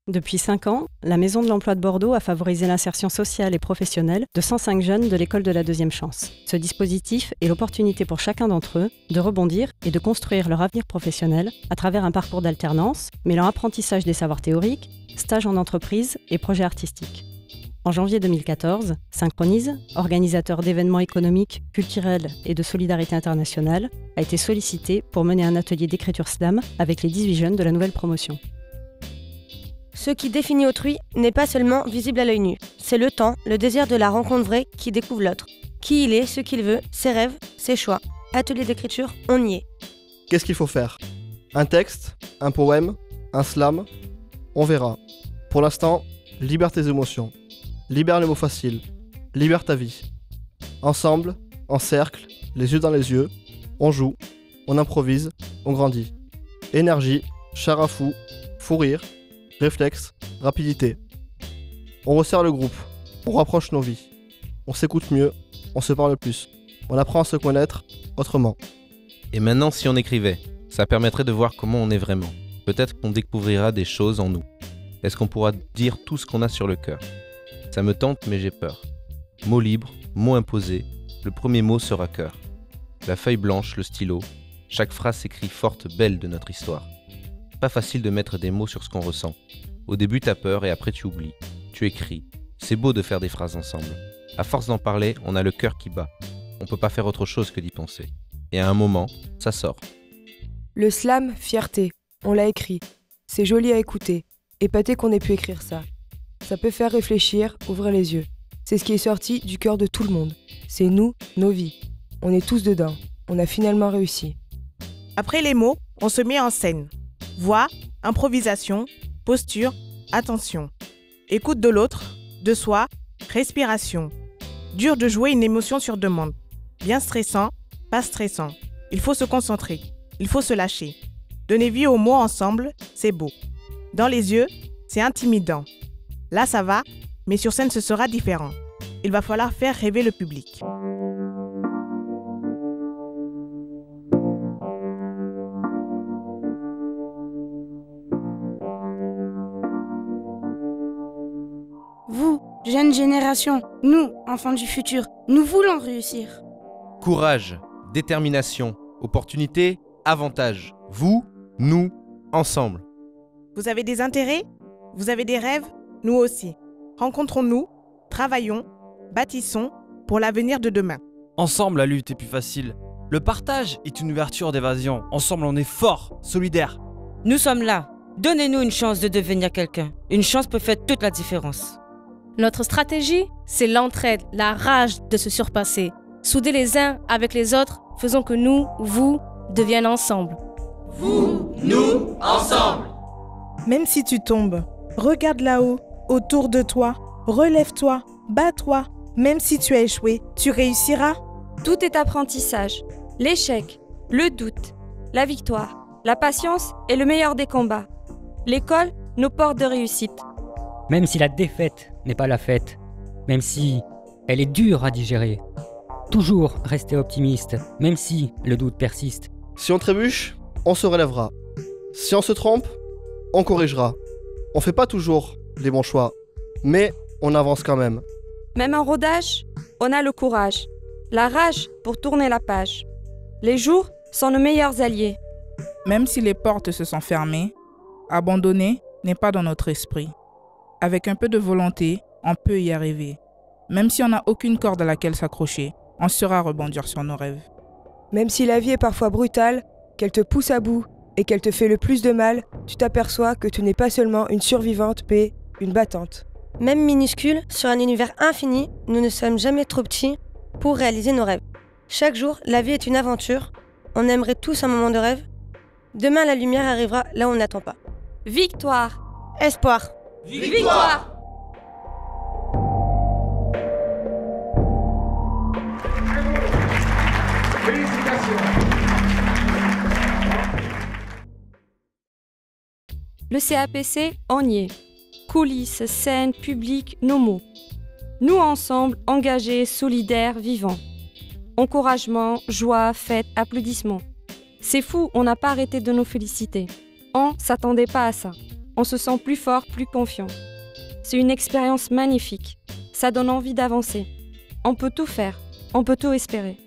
Depuis 5 ans, la Maison de l'Emploi de Bordeaux a favorisé l'insertion sociale et professionnelle de 105 jeunes de l'école de la deuxième chance. Ce dispositif est l'opportunité pour chacun d'entre eux de rebondir et de construire leur avenir professionnel à travers un parcours d'alternance, mêlant apprentissage des savoirs théoriques, stages en entreprise et projets artistiques. En janvier 2014, Synchronise, organisateur d'événements économiques, culturels et de solidarité internationale, a été sollicité pour mener un atelier d'écriture slam avec les 18 jeunes de la nouvelle promotion. Ce qui définit autrui n'est pas seulement visible à l'œil nu. C'est le temps, le désir de la rencontre vraie qui découvre l'autre. Qui il est, ce qu'il veut, ses rêves, ses choix. Atelier d'écriture, on y est. Qu'est-ce qu'il faut faire? Un texte, un poème, un slam? On verra. Pour l'instant, libère tes émotions. Libère les mots faciles. Libère ta vie. Ensemble, en cercle, les yeux dans les yeux, on joue, on improvise, on grandit. Énergie, char à fou, fou rire, réflexe, rapidité. On resserre le groupe, on rapproche nos vies. On s'écoute mieux, on se parle plus. On apprend à se connaître autrement. Et maintenant, si on écrivait, ça permettrait de voir comment on est vraiment. Peut-être qu'on découvrira des choses en nous. Est-ce qu'on pourra dire tout ce qu'on a sur le cœur? Ça me tente, mais j'ai peur. Mot libre, mot imposé, le premier mot sera cœur. La feuille blanche, le stylo, chaque phrase s'écrit forte, belle de notre histoire. Pas facile de mettre des mots sur ce qu'on ressent. Au début t'as peur et après tu oublies. Tu écris. C'est beau de faire des phrases ensemble. À force d'en parler, on a le cœur qui bat. On peut pas faire autre chose que d'y penser. Et à un moment, ça sort. Le slam, fierté. On l'a écrit. C'est joli à écouter. Épaté qu'on ait pu écrire ça. Ça peut faire réfléchir, ouvrir les yeux. C'est ce qui est sorti du cœur de tout le monde. C'est nous, nos vies. On est tous dedans. On a finalement réussi. Après les mots, on se met en scène. Voix, improvisation, posture, attention. Écoute de l'autre, de soi, respiration. Dur de jouer une émotion sur demande. Bien stressant, pas stressant. Il faut se concentrer, il faut se lâcher. Donner vie aux mots ensemble, c'est beau. Dans les yeux, c'est intimidant. Là, ça va, mais sur scène, ce sera différent. Il va falloir faire rêver le public. Vous, jeune génération, nous, enfants du futur, nous voulons réussir. Courage, détermination, opportunité, avantage. Vous, nous, ensemble. Vous avez des intérêts? Vous avez des rêves? Nous aussi. Rencontrons-nous, travaillons, bâtissons pour l'avenir de demain. Ensemble, la lutte est plus facile. Le partage est une ouverture d'évasion. Ensemble, on est fort, solidaire. Nous sommes là. Donnez-nous une chance de devenir quelqu'un. Une chance peut faire toute la différence. Notre stratégie, c'est l'entraide, la rage de se surpasser. Souder les uns avec les autres, faisons que nous, vous, deviennent ensemble. Vous, nous, ensemble. Même si tu tombes, regarde là-haut, autour de toi, relève-toi, bats-toi. Même si tu as échoué, tu réussiras. Tout est apprentissage. L'échec, le doute, la victoire, la patience est le meilleur des combats. L'école, nos portes de réussite. Même si la défaite n'est pas la fête, même si elle est dure à digérer, toujours rester optimiste, même si le doute persiste. Si on trébuche, on se relèvera. Si on se trompe, on corrigera. On fait pas toujours les bons choix, mais on avance quand même. Même en rodage, on a le courage, la rage pour tourner la page. Les jours sont nos meilleurs alliés. Même si les portes se sont fermées, abandonner n'est pas dans notre esprit. Avec un peu de volonté, on peut y arriver. Même si on n'a aucune corde à laquelle s'accrocher, on saura rebondir sur nos rêves. Même si la vie est parfois brutale, qu'elle te pousse à bout et qu'elle te fait le plus de mal, tu t'aperçois que tu n'es pas seulement une survivante, mais une battante. Même minuscule, sur un univers infini, nous ne sommes jamais trop petits pour réaliser nos rêves. Chaque jour, la vie est une aventure. On aimerait tous un moment de rêve. Demain, la lumière arrivera là où on n'attend pas. Victoire. Espoir. Victoire. Le CAPC, on y est. Coulisses, scènes, public, nos mots. Nous ensemble, engagés, solidaires, vivants. Encouragement, joie, fête, applaudissements. C'est fou, on n'a pas arrêté de nous féliciter. On s'attendait pas à ça. On se sent plus fort, plus confiant. C'est une expérience magnifique. Ça donne envie d'avancer. On peut tout faire, on peut tout espérer.